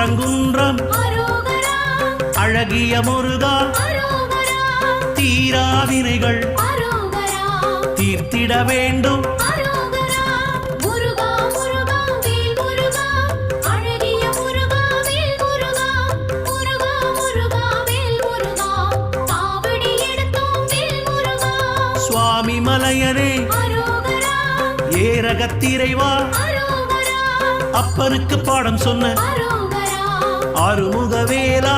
திருப்பரங்குன்றம் அழகிய முருகா தீராவினைகள் தீர்த்திட வேண்டும் சுவாமி மலையனே ஏரகத்திரைவா அப்பனுக்கு பாடம் சொன்ன ஆறுமுகவேலா